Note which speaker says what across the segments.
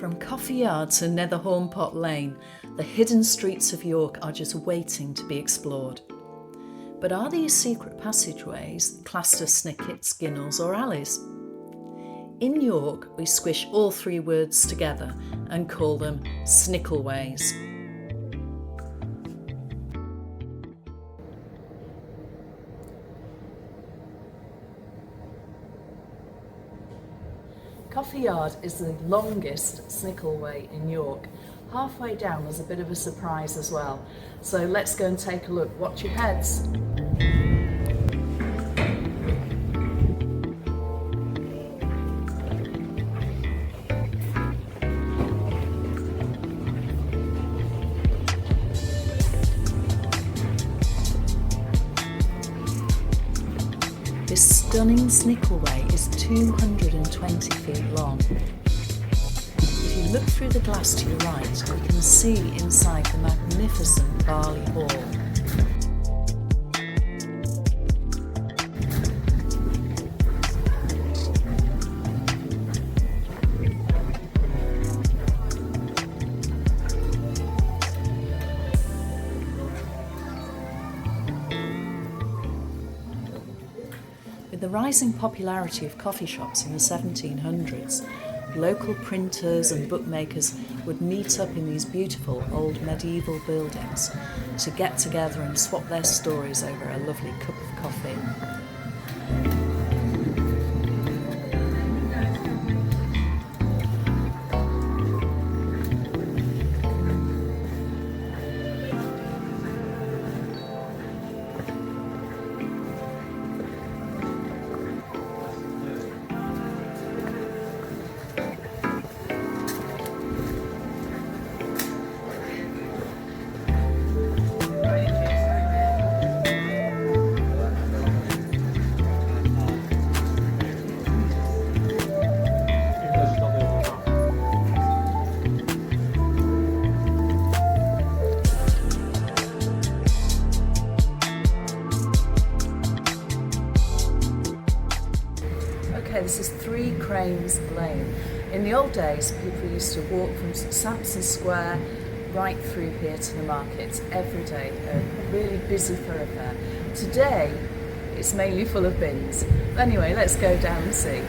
Speaker 1: From Coffee Yard to Nether Hornpot Lane, the hidden streets of York are just waiting to be explored. But are these secret passageways classed as snickets, ginnels or alleys? In York, we squish all three words together and call them snickelways. Coffee Yard is the longest snickelway in York. Halfway down there's a bit of a surprise as well. So let's go and take a look. Watch your heads. This stunning snickelway is 220 feet long. If you look through the glass to your right, you can see inside the magnificent Barley Hall. With the rising popularity of coffee shops in the 1700s, local printers and bookmakers would meet up in these beautiful old medieval buildings to get together and swap their stories over a lovely cup of coffee. Okay, this is Three Cranes Lane. In the old days, people used to walk from Shambles Square right through here to the markets every day, a really busy thoroughfare. Today, it's mainly full of bins. Anyway, let's go down and see.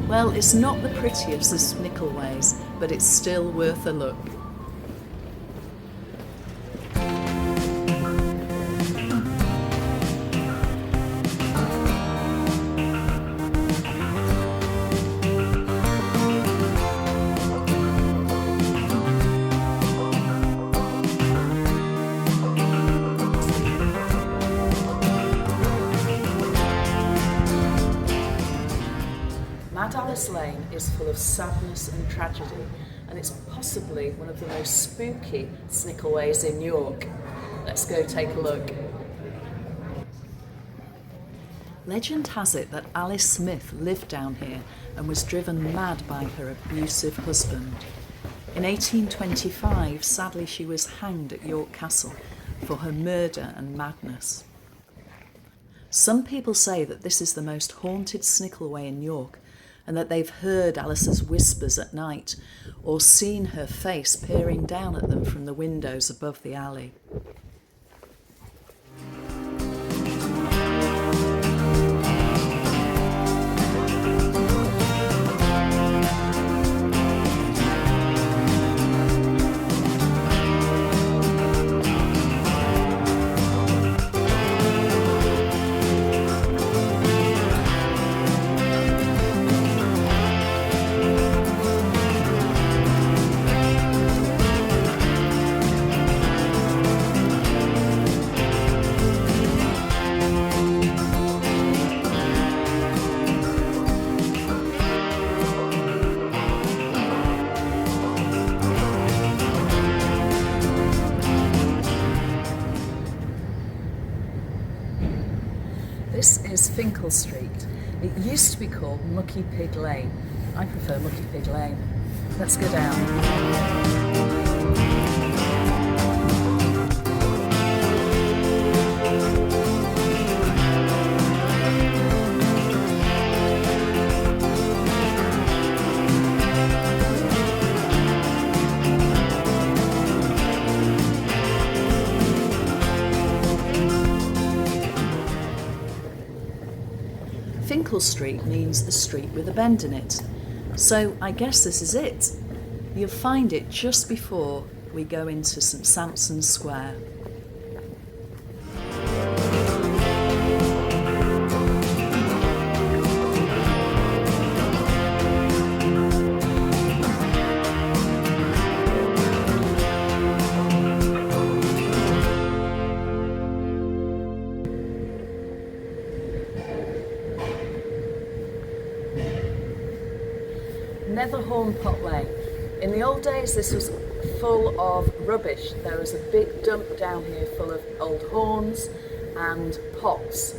Speaker 1: Well, it's not the prettiest of snickelways, but it's still worth a look. Alice Lane is full of sadness and tragedy, and it's possibly one of the most spooky snickelways in York. Let's go take a look. Legend has it that Alice Smith lived down here and was driven mad by her abusive husband. In 1825, sadly, she was hanged at York Castle for her murder and madness. Some people say that this is the most haunted snickelway in York, and that they've heard Alice's whispers at night or seen her face peering down at them from the windows above the alley. This is Finkle Street. It used to be called Mucky Pig Lane. I prefer Mucky Pig Lane. Let's go down. Finkle Street means a street with a bend in it, so I guess this is it. You'll find it just before we go into St Sampson's Square. Nether Hornpot Way. In the old days this was full of rubbish. There was a big dump down here full of old horns and pots.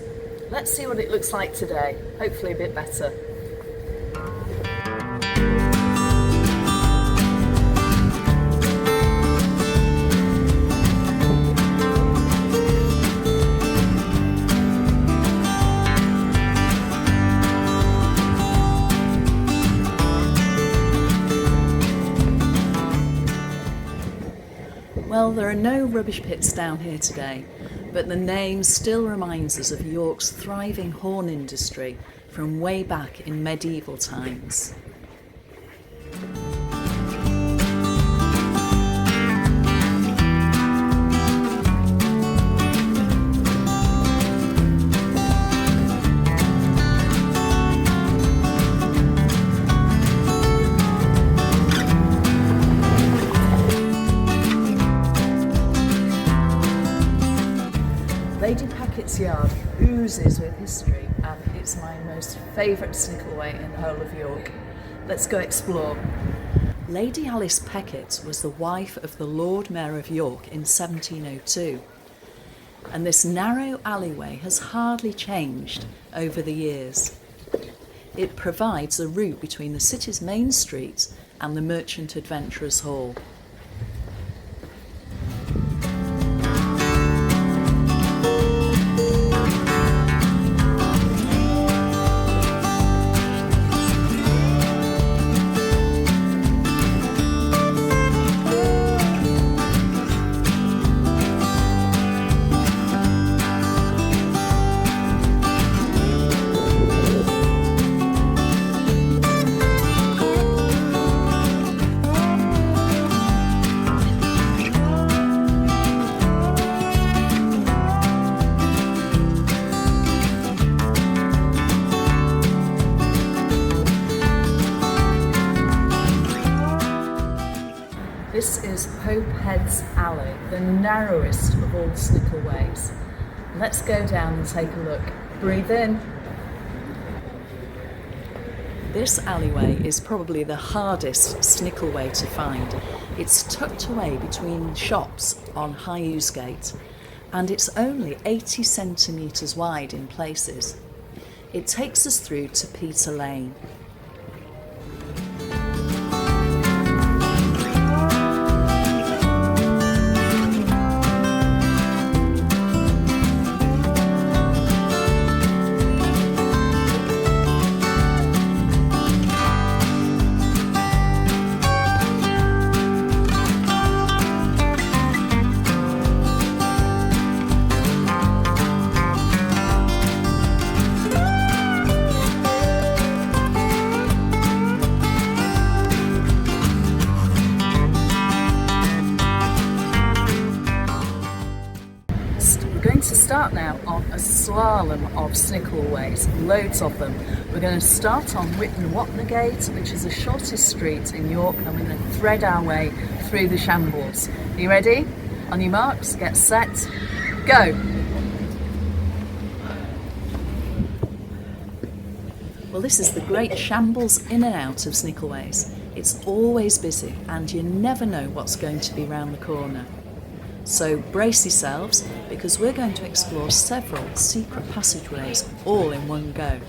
Speaker 1: Let's see what it looks like today, hopefully a bit better. Well, there are no rubbish pits down here today, but the name still reminds us of York's thriving horn industry from way back in medieval times. Lady Peckett's yard oozes with history and it's my most favourite snickelway in the whole of York. Let's go explore. Lady Alice Peckett was the wife of the Lord Mayor of York in 1702, and this narrow alleyway has hardly changed over the years. It provides a route between the city's main street and the Merchant Adventurers Hall. This is Head's Alley, the narrowest of all snickelways. Let's go down and take a look. Breathe in. This alleyway is probably the hardest snickelway to find. It's tucked away between shops on High Ousegate, and it's only 80 centimetres wide in places. It takes us through to Peter Lane. We're going to start now on a slalom of snickelways, loads of them. We're going to start on Witton Gate, which is the shortest street in York, and we're going to thread our way through the Shambles. Are you ready? On your marks, get set, go! Well, this is the great Shambles in and out of snickelways. It's always busy and you never know what's going to be round the corner. So brace yourselves, because we're going to explore several secret passageways all in one go.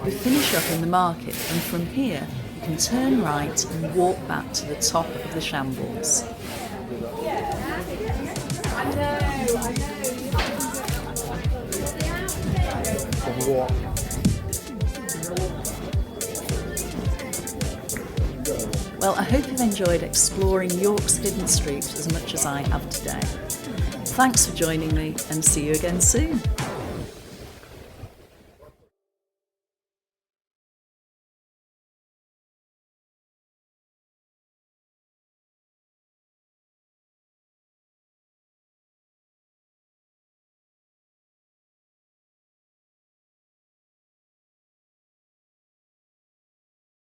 Speaker 2: We finish up in the market, and from here you can turn right and walk back to the top of the Shambles. Well, I hope you've enjoyed exploring York's hidden streets as much as I have today. Thanks for joining me, and see you again soon.